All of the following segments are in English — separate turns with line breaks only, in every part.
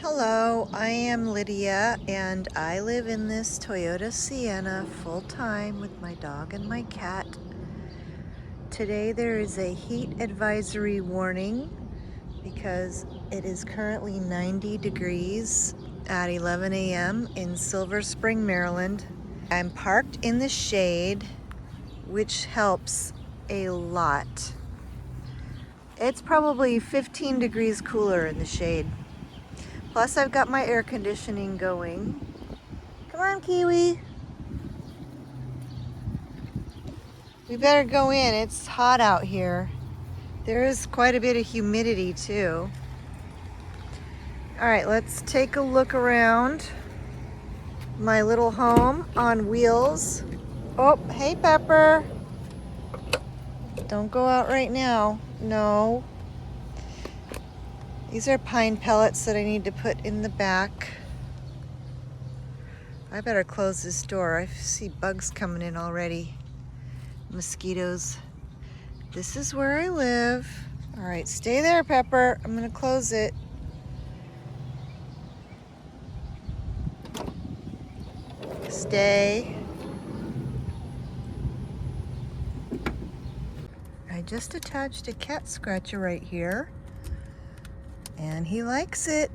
Hello, I am Lydia and I live in this Toyota Sienna full-time with my dog and my cat. Today there is a heat advisory warning because it is currently 90 degrees at 11 a.m. in Silver Spring, Maryland. I'm parked in the shade, which helps a lot. It's probably 15 degrees cooler in the shade. Plus I've got my air conditioning going. Come on, Kiwi. We better go in. It's hot out here. There is quite a bit of humidity too. All right, let's take a look around my little home on wheels. Oh, hey Pepper. Don't go out right now. No. These are pine pellets that I need to put in the back. I better close this door. I see bugs coming in already. Mosquitoes. This is where I live. All right, stay there, Pepper. I'm gonna close it. Stay. I just attached a cat scratcher right here, and he likes it.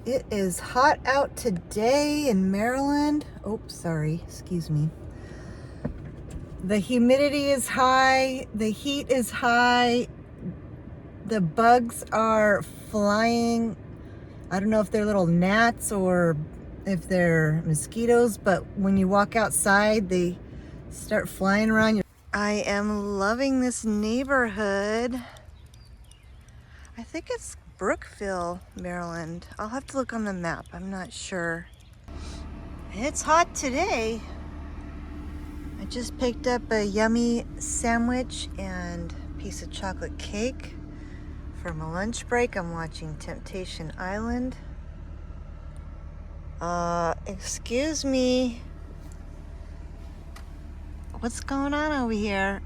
It is hot out today in Maryland. Oh, sorry, excuse me. The humidity is high, the heat is high, the bugs are flying. I don't know if they're little gnats or if they're mosquitoes, but when you walk outside, they start flying around. I am loving this neighborhood. I think it's Brookville, Maryland. I'll have to look on the map. I'm not sure. It's hot today. I just picked up a yummy sandwich and a piece of chocolate cake for my lunch break. I'm watching Temptation Island. Excuse me. What's going on over here?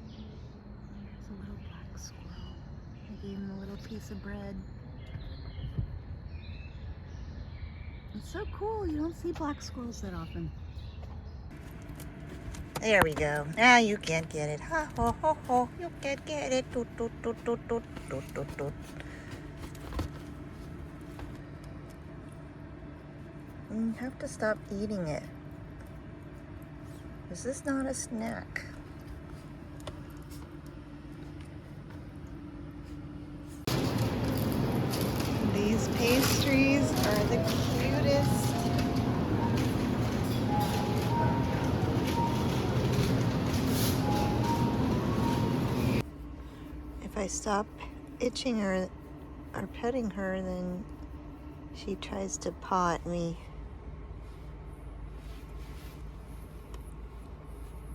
There's a little black squirrel. I gave him a little piece of bread. It's so cool. You don't see black squirrels that often. There we go. Now you can't get it. Ha ho ho ho. You can't get it. Toot toot toot toot toot toot toot toot. You have to stop eating it. This is not a snack. These pastries are the cutest. If I stop itching her or petting her, then she tries to paw at me.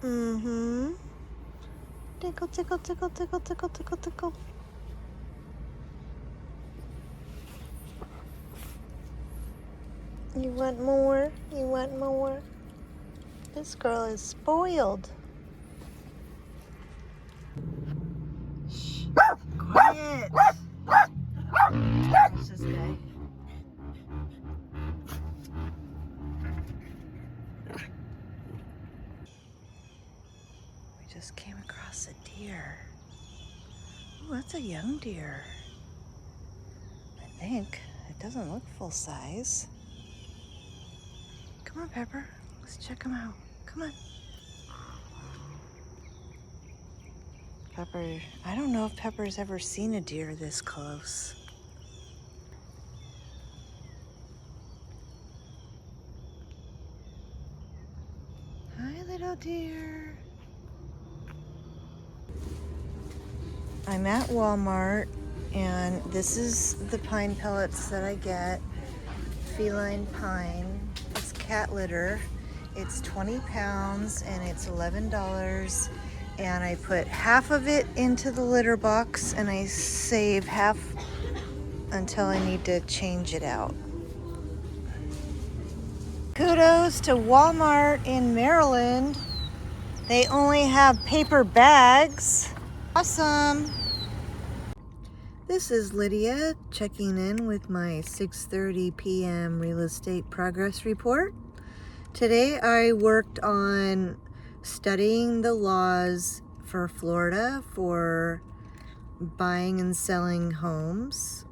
Mm-hmm. Tickle, tickle, tickle, tickle, tickle, tickle, tickle. You want more? You want more? This girl is spoiled. Shh. Quiet. Where's this guy? We just came across a deer. Oh, that's a young deer. I think. It doesn't look full size. Come on, Pepper. Let's check him out. Come on. Pepper, I don't know if Pepper's ever seen a deer this close. Hi, little deer. I'm at Walmart, and this is the pine pellets that I get. Feline pine. It's cat litter. It's 20 pounds and it's $11. And I put half of it into the litter box and I save half until I need to change it out. Kudos to Walmart in Maryland. They only have paper bags. Awesome. This is Lydia checking in with my 6:30 p.m. real estate progress report. Today I worked on studying the laws for Florida for buying and selling homes.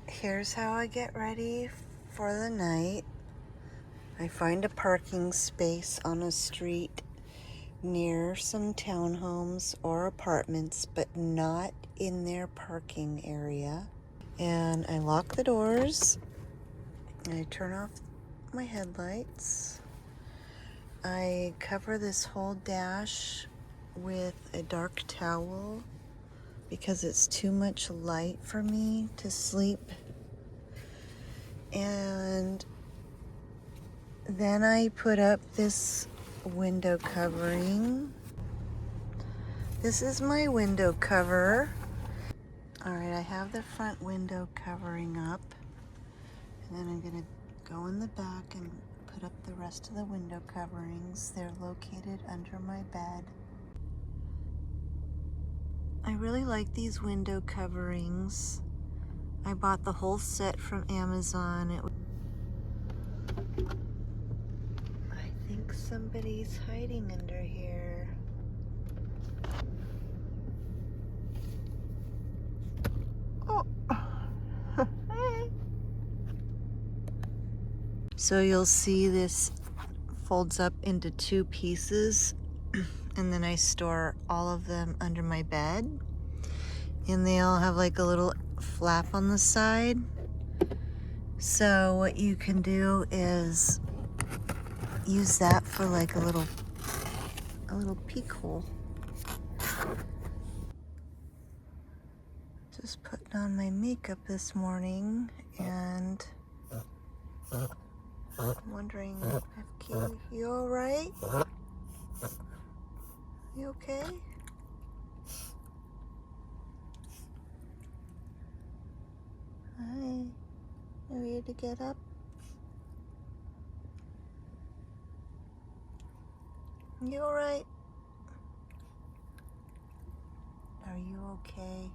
Here's how I get ready for the night. I find a parking space on a street near some townhomes or apartments, but not in their parking area. And I lock the doors. I turn off my headlights. I cover this whole dash with a dark towel because it's too much light for me to sleep. And then I put up this window covering. This is my window cover. All right, I have the front window covering up, and then I'm gonna go in the back and put up the rest of the window coverings. They're located under my bed. I really like these window coverings. I bought the whole set from Amazon. I think somebody's hiding under here. Oh. So you'll see this folds up into two pieces, and then I store all of them under my bed, and they all have like a little flap on the side. So what you can do is use that for like a little peek hole. Just putting on my makeup this morning, and I'm wondering if Kiwi, you all right? You okay? Hi. You ready to get up? You all right? Are you okay?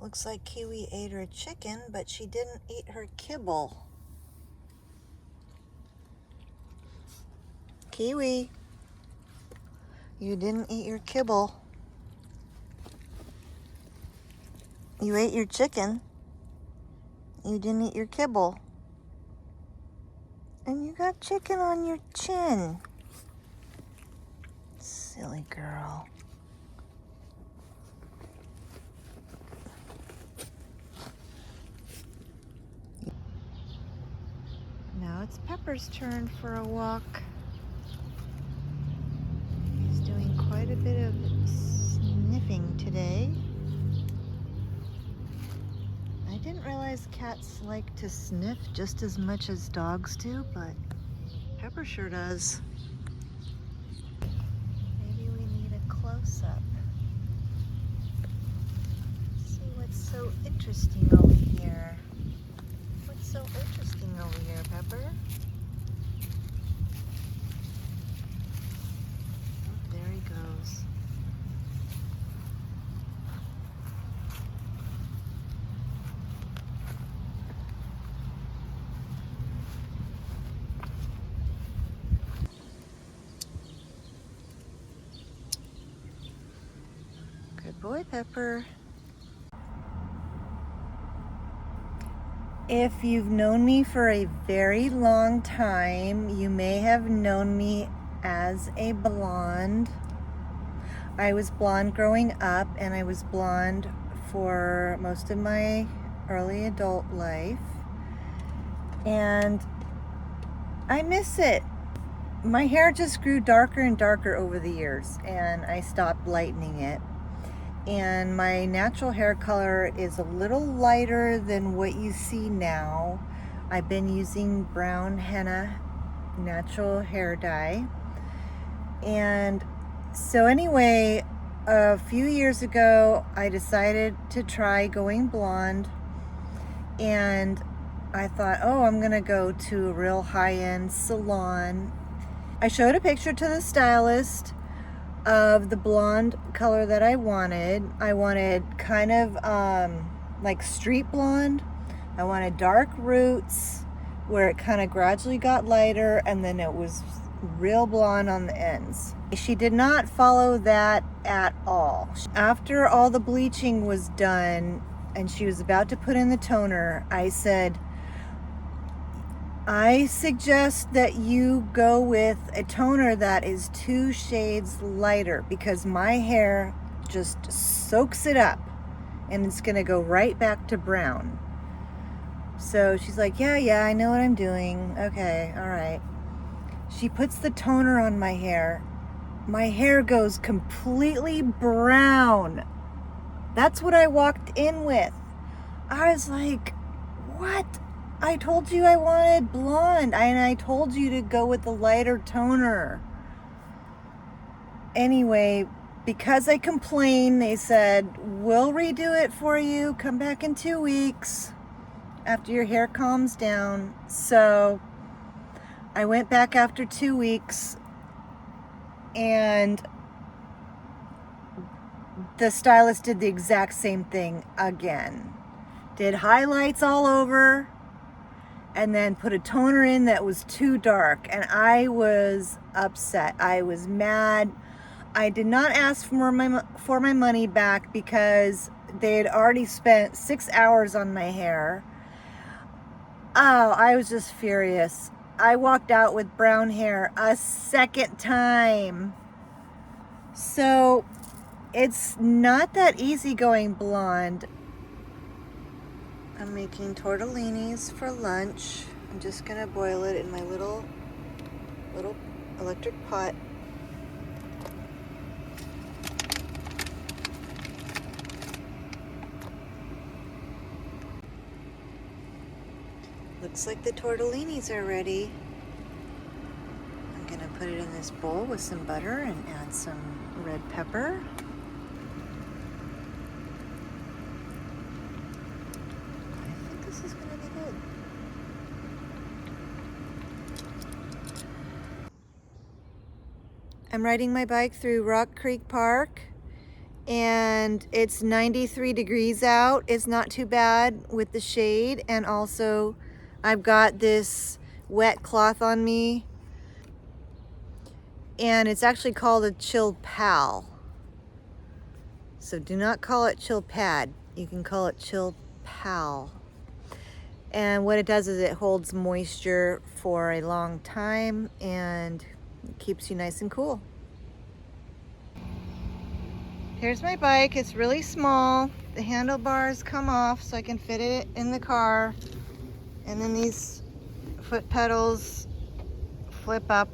Looks like Kiwi ate her chicken, but she didn't eat her kibble. Kiwi, you didn't eat your kibble. You ate your chicken. You didn't eat your kibble. And you got chicken on your chin. Silly girl. Now it's Pepper's turn for a walk. He's doing quite a bit of sniffing today. I didn't realize cats like to sniff just as much as dogs do, but Pepper sure does. Maybe we need a close-up. See what's so interesting over here. What's so interesting over here, Pepper? Oh, there he goes. Good boy, Pepper. If you've known me for a very long time, you may have known me as a blonde. I was blonde growing up, and I was blonde for most of my early adult life. And I miss it. My hair just grew darker and darker over the years, and I stopped lightening it. And my natural hair color is a little lighter than what you see now. I've been using brown henna natural hair dye. And so anyway, a few years ago, I decided to try going blonde. And I thought, oh, I'm gonna go to a real high-end salon. I showed a picture to the stylist of the blonde color that I wanted. I wanted kind of like street blonde. I wanted dark roots where it kind of gradually got lighter, and then it was real blonde on the ends. She did not follow that at all. After all the bleaching was done and she was about to put in the toner, I said, I suggest that you go with a toner that is 2 shades lighter, because my hair just soaks it up and it's gonna go right back to brown. So she's like, yeah, I know what I'm doing. Okay, all right. She puts the toner on my hair. My hair goes completely brown. That's what I walked in with. I was like, what? I told you I wanted blonde, and I told you to go with the lighter toner. Anyway, because I complained, they said, we'll redo it for you. Come back in 2 weeks after your hair calms down. So I went back after 2 weeks, and the stylist did the exact same thing again. Did highlights all over, and then put a toner in that was too dark. And I was upset. I was mad. I did not ask for my money back because they had already spent 6 hours on my hair. Oh, I was just furious. I walked out with brown hair a second time. So it's not that easy going blonde. I'm making tortellinis for lunch. I'm just gonna boil it in my little electric pot. Looks like the tortellinis are ready. I'm gonna put it in this bowl with some butter and add some red pepper. I think this is gonna be good. I'm riding my bike through Rock Creek Park, and it's 93 degrees out. It's not too bad with the shade, and also I've got this wet cloth on me, and it's actually called a chill pal. So do not call it chill pad. You can call it chill pal. And what it does is it holds moisture for a long time and keeps you nice and cool. Here's my bike. It's really small. The handlebars come off so I can fit it in the car. And then these foot pedals flip up.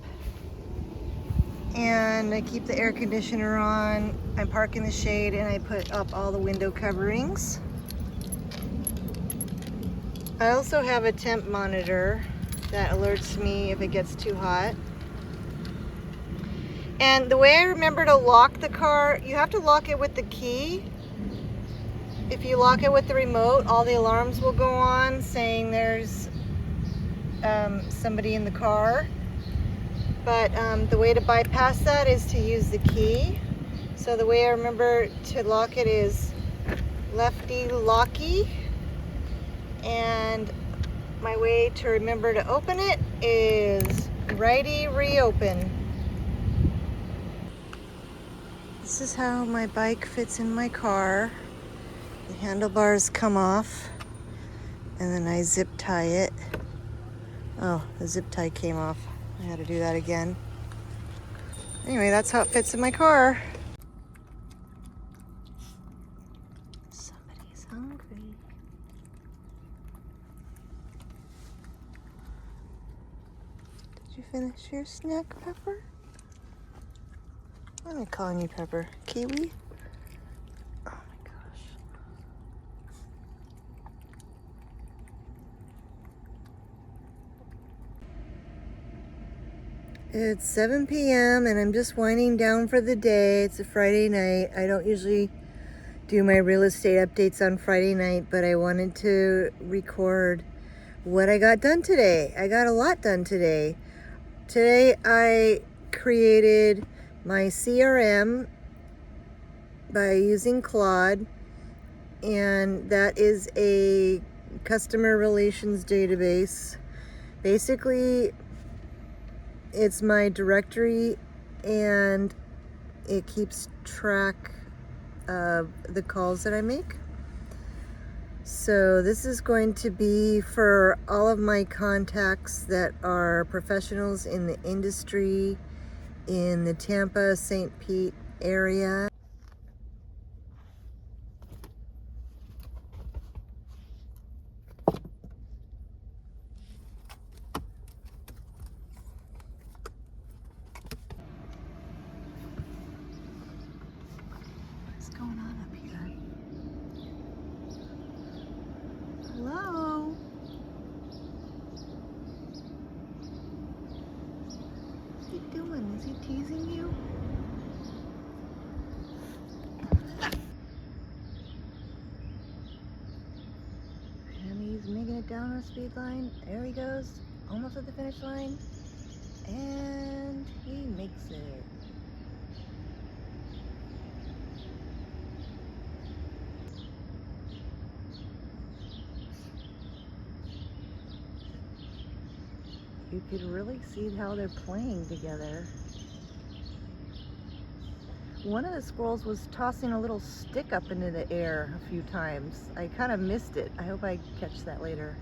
And I keep the air conditioner on. I park in the shade and I put up all the window coverings. I also have a temp monitor that alerts me if it gets too hot. And the way I remember to lock the car, you have to lock it with the key. If you lock it with the remote, all the alarms will go on saying there's somebody in the car. But the way to bypass that is to use the key. So the way I remember to lock it is lefty locky. And my way to remember to open it is righty reopen. This is how my bike fits in my car. The handlebars come off and then I zip tie it. Oh, the zip tie came off. I had to do that again. Anyway, that's how it fits in my car. Somebody's hungry. Did you finish your snack, Pepper? What am I calling you, Pepper? Kiwi? Oh my gosh. It's 7 p.m. and I'm just winding down for the day. It's a Friday night. I don't usually do my real estate updates on Friday night, but I wanted to record what I got done today. I got a lot done today. Today I created my CRM by using Claude, and that is a customer relations database. Basically, it's my directory, and it keeps track of the calls that I make. So this is going to be for all of my contacts that are professionals in the industry in the Tampa, St. Pete area. What's going on up here? Hello? What's he doing? Is he teasing you? And he's making it down the speed line. There he goes. Almost at the finish line. And he makes it. You could really see how they're playing together. One of the squirrels was tossing a little stick up into the air a few times. I kind of missed it. I hope I catch that later.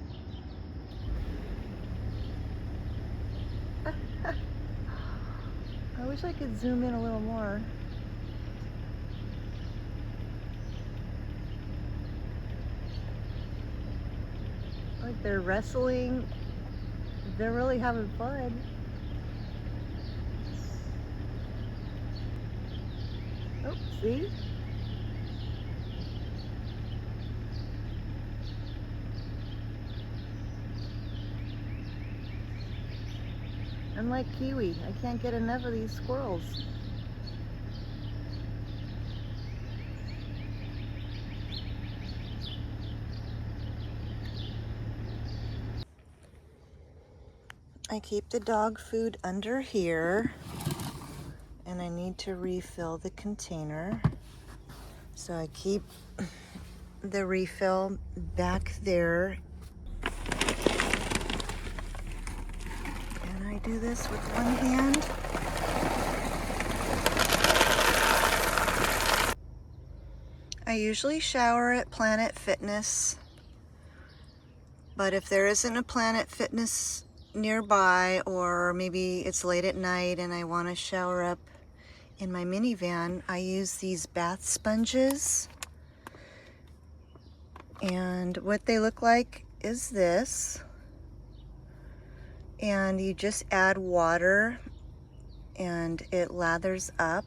I wish I could zoom in a little more. Like they're wrestling. They're really having fun. Oh, see? I'm like Kiwi. I can't get enough of these squirrels. I keep the dog food under here, and I need to refill the container. So I keep the refill back there. And I do this with one hand. I usually shower at Planet Fitness, but if there isn't a Planet Fitness nearby, or maybe it's late at night and I want to shower up in my minivan, I use these bath sponges. And what they look like is this. And you just add water and it lathers up.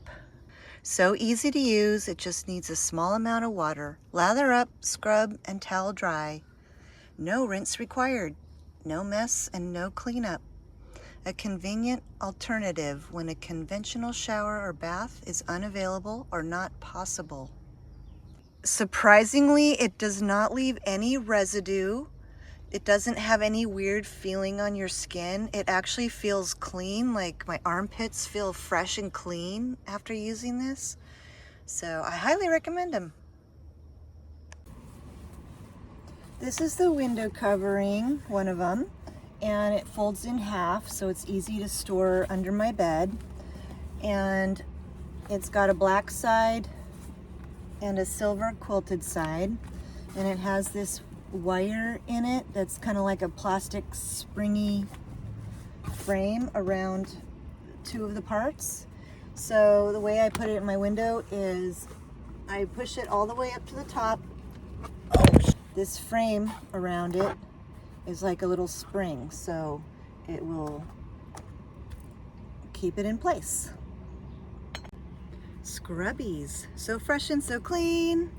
So easy to use, it just needs a small amount of water. Lather up, scrub, and towel dry. No rinse required, no mess, and no cleanup. A convenient alternative when a conventional shower or bath is unavailable or not possible. Surprisingly, it does not leave any residue. It doesn't have any weird feeling on your skin. It actually feels clean, like my armpits feel fresh and clean after using this. So I highly recommend them. This is the window covering, one of them, and it folds in half so it's easy to store under my bed. And it's got a black side and a silver quilted side, and it has this wire in it that's kind of like a plastic springy frame around two of the parts. So the way I put it in my window is I push it all the way up to the top. This frame around it is like a little spring, so it will keep it in place. Scrubbies, so fresh and so clean.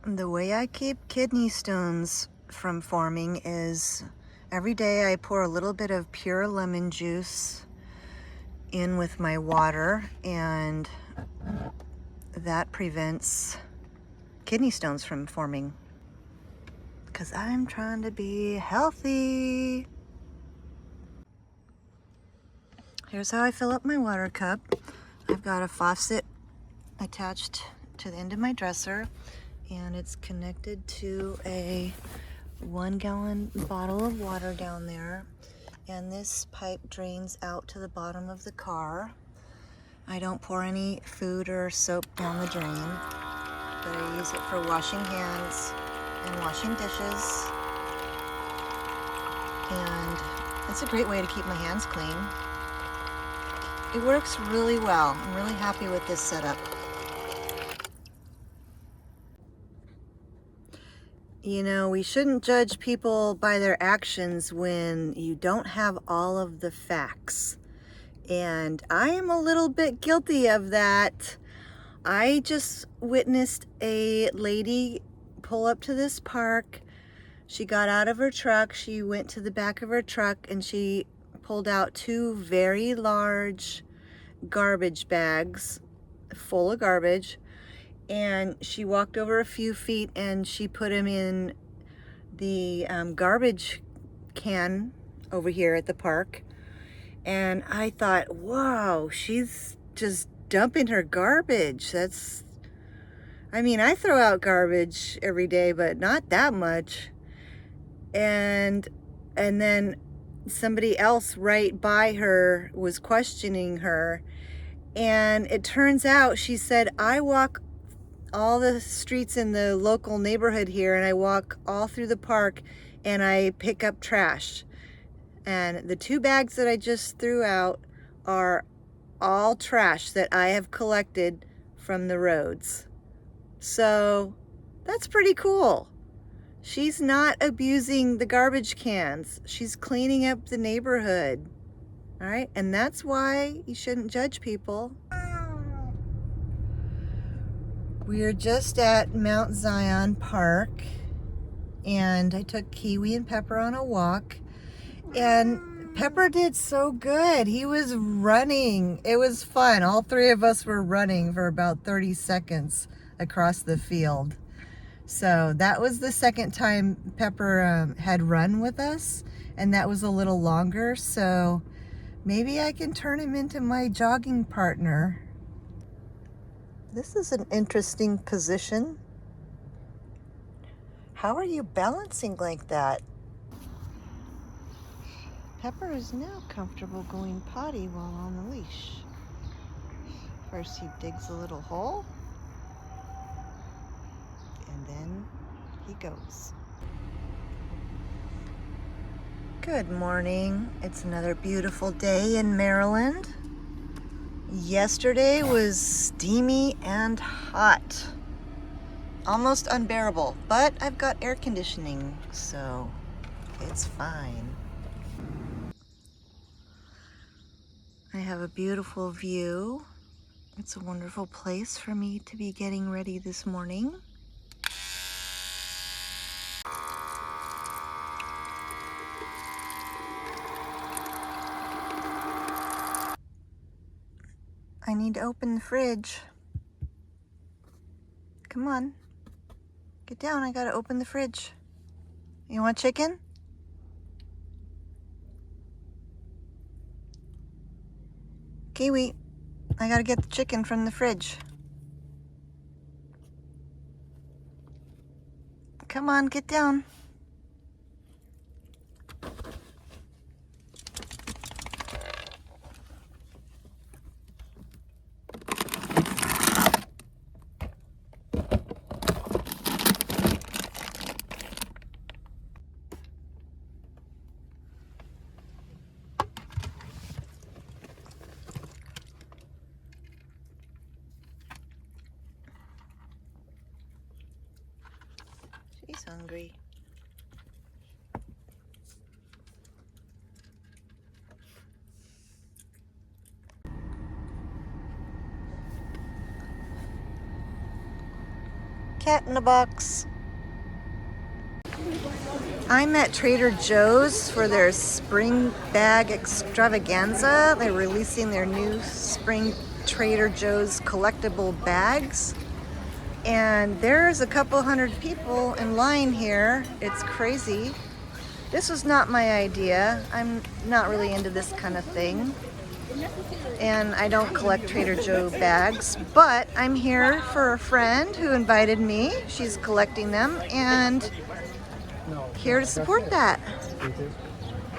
The way I keep kidney stones from forming is every day I pour a little bit of pure lemon juice in with my water, and that prevents kidney stones from forming. Because I'm trying to be healthy. Here's how I fill up my water cup. I've got a faucet attached to the end of my dresser, and it's connected to a 1-gallon bottle of water down there. And this pipe drains out to the bottom of the car. I don't pour any food or soap down the drain, but I use it for washing hands and washing dishes. And it's a great way to keep my hands clean. It works really well. I'm really happy with this setup. You know, we shouldn't judge people by their actions when you don't have all of the facts. And I am a little bit guilty of that. I just witnessed a lady pull up to this park. She got out of her truck. She went to the back of her truck and she pulled out 2 very large garbage bags full of garbage, and she walked over a few feet and she put them in the garbage can over here at the park. And I thought, wow, she's just dumping her garbage. I mean, I throw out garbage every day, but not that much. And then somebody else right by her was questioning her, and it turns out she said, I walk all the streets in the local neighborhood here, and I walk all through the park, and I pick up trash. And the 2 bags that I just threw out are all trash that I have collected from the roads. So that's pretty cool. She's not abusing the garbage cans. She's cleaning up the neighborhood. All right, and that's why you shouldn't judge people. We are just at Mount Zion Park, and I took Kiwi and Pepper on a walk, and Pepper did so good. He was running. It was fun. All 3 of us were running for about 30 seconds across the field. So that was the second time Pepper had run with us, and that was a little longer. So maybe I can turn him into my jogging partner. This is an interesting position. How are you balancing like that? Pepper is now comfortable going potty while on the leash. First he digs a little hole, and then he goes. Good morning. It's another beautiful day in Maryland. Yesterday was steamy and hot. Almost unbearable, but I've got air conditioning, so it's fine. I have a beautiful view. It's a wonderful place for me to be getting ready this morning. I need to open the fridge. Come on. Get down, I gotta open the fridge. You want chicken? Kiwi, I gotta get the chicken from the fridge. Come on, get down. She's hungry. Cat in a box. I'm at Trader Joe's for their spring bag extravaganza. They're releasing their new spring Trader Joe's collectible bags. And there's a couple hundred people in line here. It's crazy. This was not my idea. I'm not really into this kind of thing. and I don't collect Trader Joe bags, but I'm here for a friend who invited me. She's collecting them and here to support that.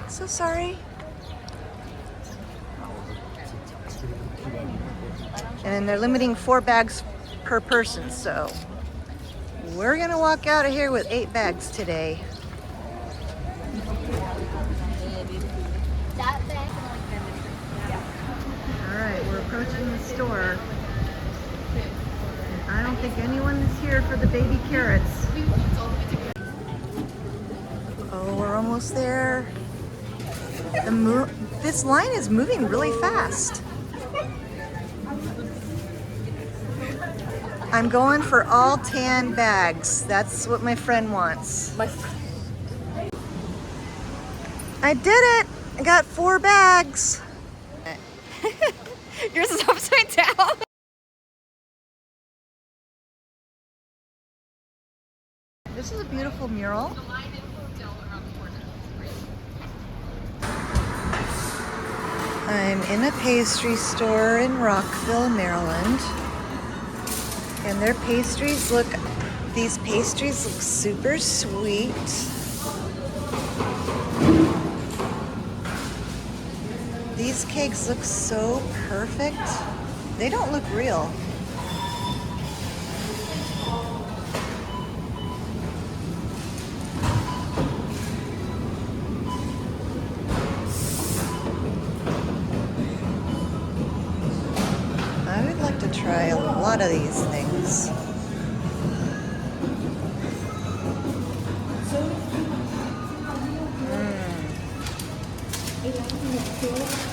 So sorry. And they're limiting 4 bags per person, so we're gonna walk out of here with 8 bags today. Alright, we're approaching the store. I don't think anyone is here for the baby carrots. Oh, we're almost there. This line is moving really fast. I'm going for all tan bags. That's what my friend wants. I did it! I got 4 bags.
Yours is upside down.
This is a beautiful mural. I'm in a pastry store in Rockville, Maryland. And their pastries look, these pastries look super sweet. These cakes look so perfect. They don't look real. I would like to try a lot of these things.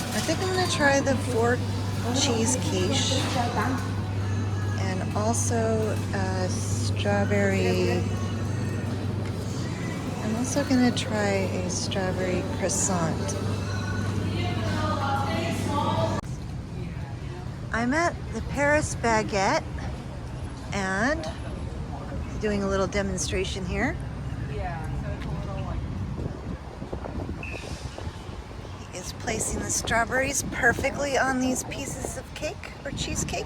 I think I'm gonna try the 4 cheese quiche and also strawberry. I'm also gonna try a strawberry croissant. I'm at the Paris Baguette and doing a little demonstration here. He is placing the strawberries perfectly on these pieces of cake or cheesecake.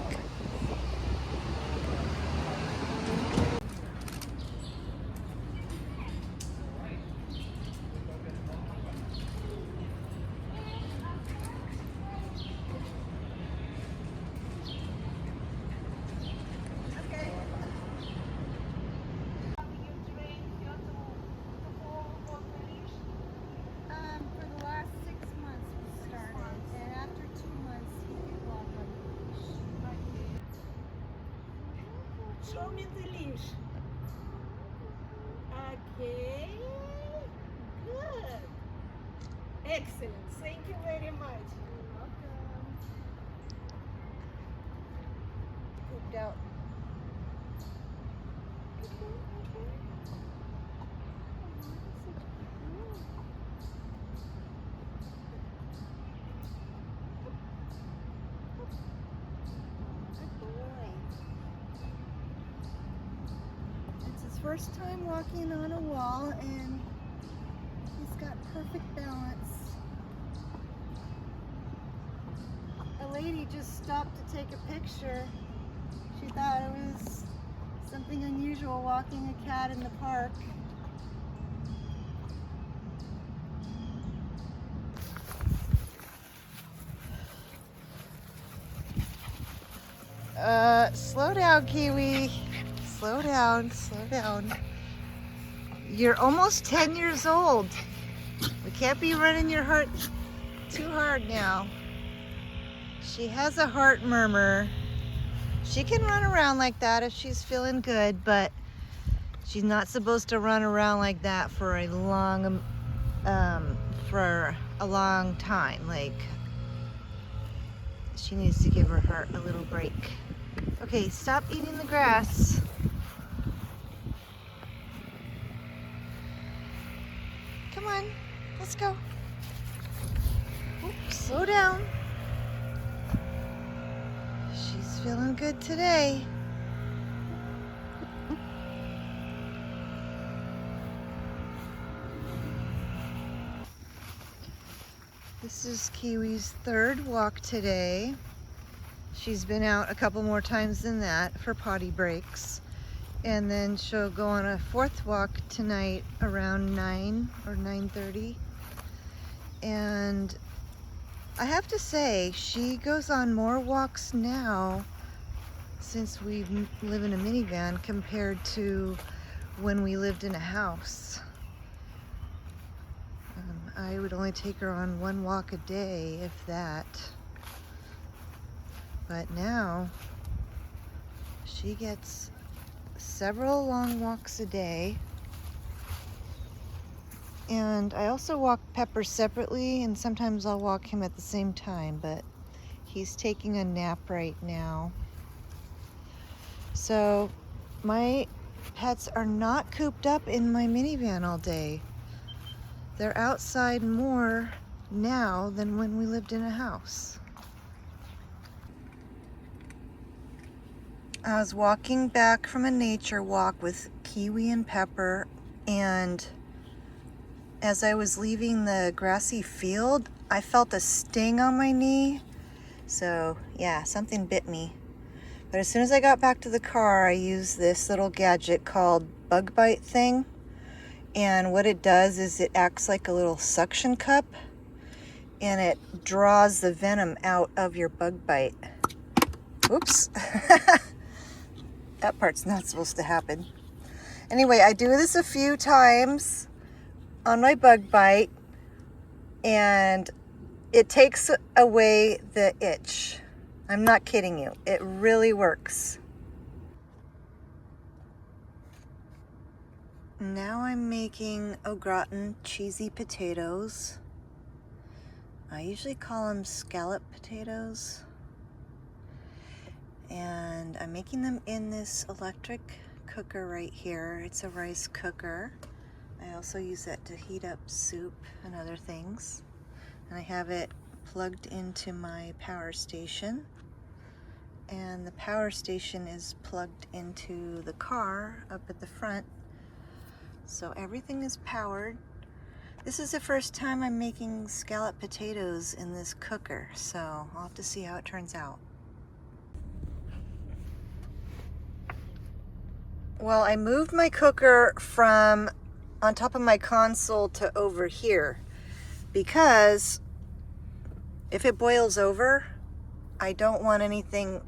Show me the leash. Okay. Good. Excellent. Thank you very much. You're welcome.
Pooped out. First time walking on a wall, and he's got perfect balance. A lady just stopped to take a picture. She thought it was something unusual walking a cat in the park. Slow down, Kiwi. Slow down, slow down. You're almost 10 years old. We can't be running your heart too hard now. She has a heart murmur. She can run around like that if she's feeling good, but she's not supposed to run around like that for a long time. Like, she needs to give her heart a little break. Okay, stop eating the grass. Come on, let's go. Oops, slow down. She's feeling good today. This This is Kiwi's third walk today. She's been out a couple more times than that for potty breaks. And then she'll go on a fourth walk tonight around 9 or 9:30. And I have to say, she goes on more walks now since we live in a minivan compared to when we lived in a house. I would only take her on one walk a day, if that. But now she gets several long walks a day. And I also walk Pepper separately, and sometimes I'll walk him at the same time, but he's taking a nap right now. So my pets are not cooped up in my minivan all day. They're outside more now than when we lived in a house. I was walking back from a nature walk with Kiwi and Pepper, and as I was leaving the grassy field, I felt a sting on my knee. So yeah, something bit me. But as soon as I got back to the car, I used this little gadget called bug bite thing. And what it does is it acts like a little suction cup, and it draws the venom out of your bug bite. Oops. That part's not supposed to happen. Anyway, I do this a few times on my bug bite, and it takes away the itch. I'm not kidding you. It really works. Now I'm making au gratin cheesy potatoes. I usually call them scallop potatoes. And I'm making them in this electric cooker right here. It's a rice cooker. I also use that to heat up soup and other things. And I have it plugged into my power station. And the power station is plugged into the car up at the front. So everything is powered. This is the first time I'm making scallop potatoes in this cooker, so I'll have to see how it turns out. Well, I moved my cooker from on top of my console to over here because if it boils over, I don't want anything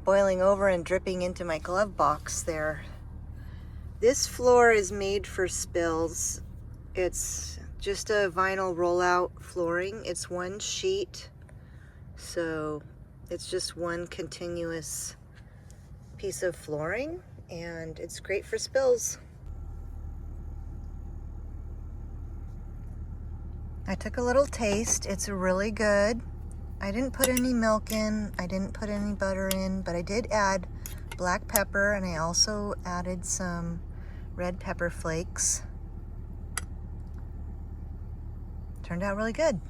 boiling over and dripping into my glove box there. This floor is made for spills. It's just a vinyl rollout flooring. It's one sheet, so it's just one continuous piece of flooring, and it's great for spills. I took a little taste. It's really good. I didn't put any milk in, I didn't put any butter in, but I did add black pepper, and I also added some red pepper flakes. Turned out really good.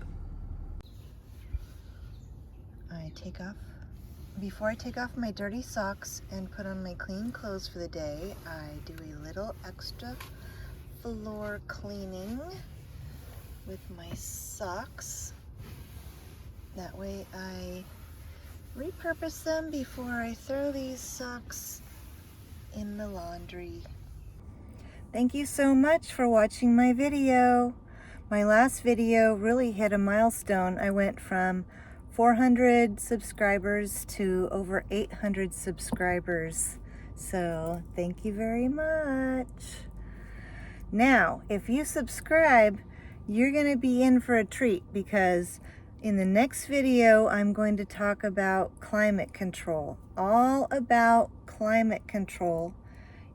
Before I take off my dirty socks and put on my clean clothes for the day, I do a little extra floor cleaning with my socks. That way I repurpose them before I throw these socks in the laundry. Thank you so much for watching my video. My last video really hit a milestone. I went from 400 subscribers to over 800 subscribers. So thank you very much. Now, if you subscribe, you're gonna be in for a treat, because in the next video, I'm going to talk about climate control. All about climate control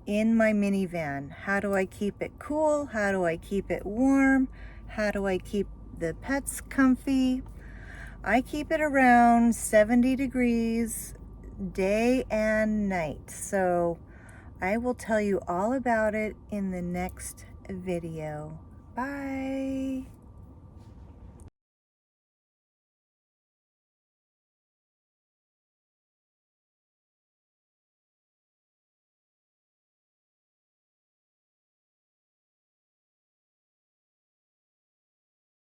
in my minivan. How do I keep it cool? How do I keep it warm? How do I keep the pets comfy? I keep it around 70 degrees day and night. So I will tell you all about it in the next video. Bye.